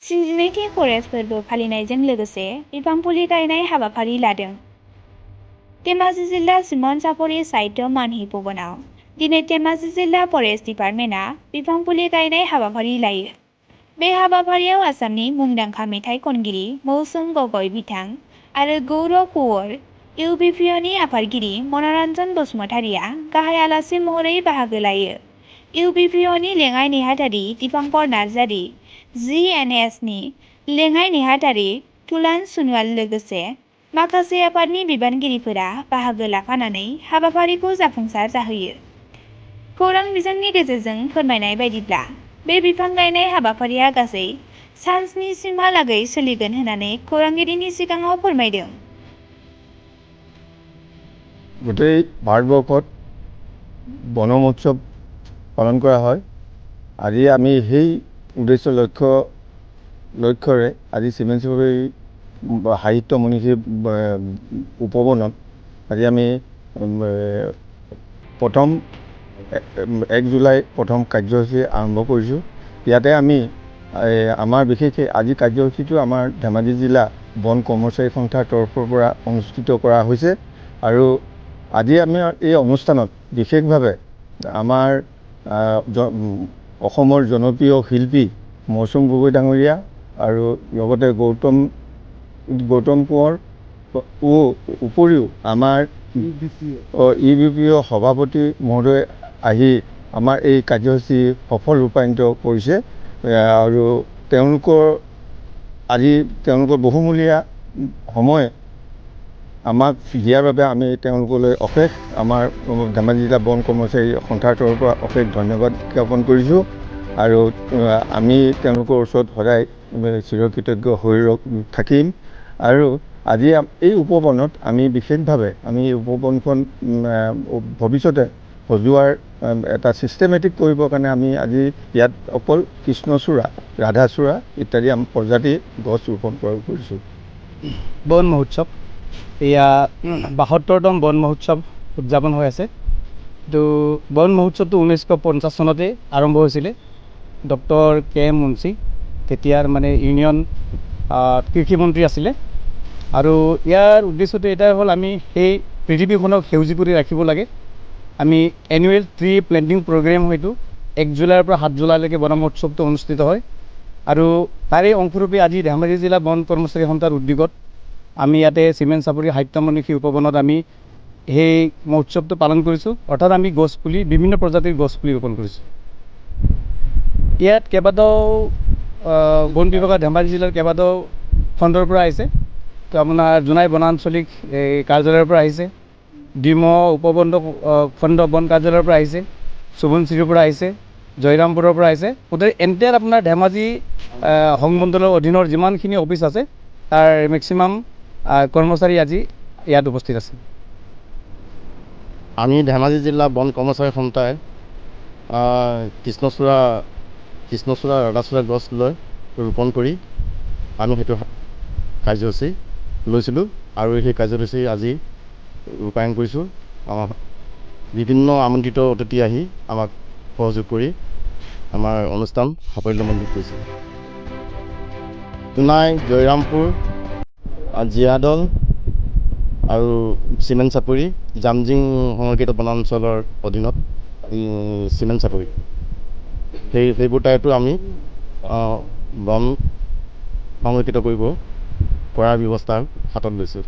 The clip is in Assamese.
नैथि फरेस्ट फोरबो फालिनायजों लोगोसे बिफां फुलि गायनाय हाबाफारि लादों। धेमाजि जिल्ला सिमन सापरि साहित्य मानहि भवनाव दिनै धेमाजि जिल्ला फरेस्ट डिपार्टमेन्टआ बिफां फुलि गायनाय हाबाफारि लायो। बे हाबाफारियाव आसामनि मुंदांखा मेथाइ खनगिरि मौसुम गगৈ बिथां आरो गौरव कुंवर इउबिपिअनि आफादगिरि मनरन्जन बसुमतारिया गाहाय आलासि महरै बाहागो लायो। इउबिपिअनि लेङाइ नेहाथारि दिपांकर नार्जारि, जिएनएसनि लेङाइ नेहाथारि तुलान सनोवाल लोगोसे माखासे आफादनि बिबानगिरिफोरा बाहागो लाफानानै हाबाफारिखौ जाफुंसार जाहोयो। खौरां बिजोंनि गेजेरजों फोरमायनाय बायदिब्ला बे बिफां गायनाय हाबाफारिया गासै सान 7 सिमहालागै सोलिगोन होननानै खौरांगिरिनि सिगाङाव फोरमायदों। গোটেই ভাৰতবৰ্ষত বন মহোৎসৱ পালন কৰা হয়। আজি আমি সেই উদ্দেশ্য লক্ষ্যৰে আজি চিমেন চাপৰি সাহিত্য মনীষী উপবনত আজি আমি প্ৰথম 1 জুলাই প্ৰথম কাৰ্যসূচী আৰম্ভ কৰিছোঁ। ইয়াতে আমি আমাৰ বিশেষকৈ আজি কাৰ্যসূচীটো আমাৰ ধেমাজি জিলা বন কৰ্মচাৰী সন্থাৰ তৰফৰ পৰা অনুষ্ঠিত কৰা হৈছে আৰু আজি আমি এই অনুষ্ঠানত বিশেষভাৱে আমাৰ অসমৰ জনপ্ৰিয় শিল্পী মৌচুম গগৈ ডাঙৰীয়া আৰু লগতে গৌতম কোঁৱৰ উপৰিও আমাৰ ইউবিপিঅ সভাপতি মহোদয় আহি আমাৰ এই কাৰ্যসূচী সফল ৰূপায়িত কৰিছে আৰু তেওঁলোকৰ বহুমূলীয়া সময় আমাক দিয়াৰ বাবে আমি তেওঁলোকলৈ অশেষ আমাৰ ধেমাজি জিলা বন কৰ্মচাৰী সন্থাৰ তৰফৰ পৰা অশেষ ধন্যবাদ জ্ঞাপন কৰিছোঁ আৰু আমি তেওঁলোকৰ ওচৰত সদায় চিৰকৃতজ্ঞ হৈ থাকিম। আৰু আজি এই উপবনত আমি বিশেষভাৱে উপবনখন ভৱিষ্যতে সজোৱাৰ এটা চিষ্টেমেটিক কৰিবৰ কাৰণে আমি আজি ইয়াত অকল কৃষ্ণচূড়া, ৰাধাচূড়া ইত্যাদি আমি প্ৰজাতিৰ গছ ৰোপণ কৰিছোঁ। বন মহোৎসৱ এয়া ৭২তম বন মহোৎসৱ উদযাপন হৈ আছে। তো বন মহোৎসৱটো 1950 চনতে আৰম্ভ হৈছিলে। Doctor KM. মুঞ্চি তেতিয়াৰ ইউনিয়ন কৃষিমন্ত্ৰী আছিলে আৰু ইয়াৰ উদ্দেশ্যটো এটাই হ'ল আমি সেই পৃথিৱীখনক সেউজী কৰি ৰাখিব লাগে। আমি এনুৱেল ট্ৰি প্লেণ্টিং প্ৰগ্ৰেম হয়তো 1 জুলাইৰ পৰা 7 জুলাইলৈকে বন মহোৎসৱটো অনুষ্ঠিত হয় আৰু তাৰে অংশৰূপে আজি ধেমাজি জিলা বন কৰ্মচাৰী সন্থাৰ উদ্যোগত আমি ইয়াতে চিমেন চাপৰি সাহিত্য মনীষী উপবনত আমি সেই মহোৎসৱটো পালন কৰিছোঁ। অৰ্থাৎ আমি গছপুলি বিভিন্ন প্ৰজাতিৰ গছপুলি ৰোপণ কৰিছোঁ। ইয়াত কেইবাটাও বন বিভাগৰ ধেমাজি জিলাৰ কেইবাটাও খণ্ডৰ পৰা আহিছে। তো আপোনাৰ জোনাই বনাঞ্চলিক কাৰ্যালয়ৰ পৰা আহিছে, ডিমৌ উপবন খণ্ড বন কাৰ্যালয়ৰ পৰা আহিছে, সোৱণশিৰিৰ পৰা আহিছে, জয়ৰামপুৰৰ পৰা আহিছে। গোটেই এণ্টায়াৰ আপোনাৰ ধেমাজি সংমণ্ডলৰ অধীনৰ যিমানখিনি অফিচ আছে তাৰ মেক্সিমাম কৰ্মচাৰী আজি ইয়াত উপস্থিত আছে। আমি ধেমাজি জিলা বন কৰ্মচাৰী সন্থাই কৃষ্ণচূড়া, ৰাধাচূড়া গছ ৰোপণ কৰি আমি সেইটো কাৰ্যসূচী লৈছিলোঁ আৰু সেই কাৰ্যসূচী আজি ৰূপায়ণ কৰিছোঁ। আমাৰ বিভিন্ন আমন্ত্ৰিত অতিথি আহি আমাক সহযোগ কৰি আমাৰ অনুষ্ঠান সাফল্যমণ্ডিত কৰিছে। জোনাই, জয়ৰামপুৰ, জীয়াদল আৰু চিমেন চাপৰি জামজিং সংৰক্ষিত বনাঞ্চলৰ অধীনত চিমেন চাপৰি সেইবোৰ ঠাইতো আমি বন সংৰক্ষিত কৰিব পৰাৰ ব্যৱস্থা হাতত লৈছোঁ।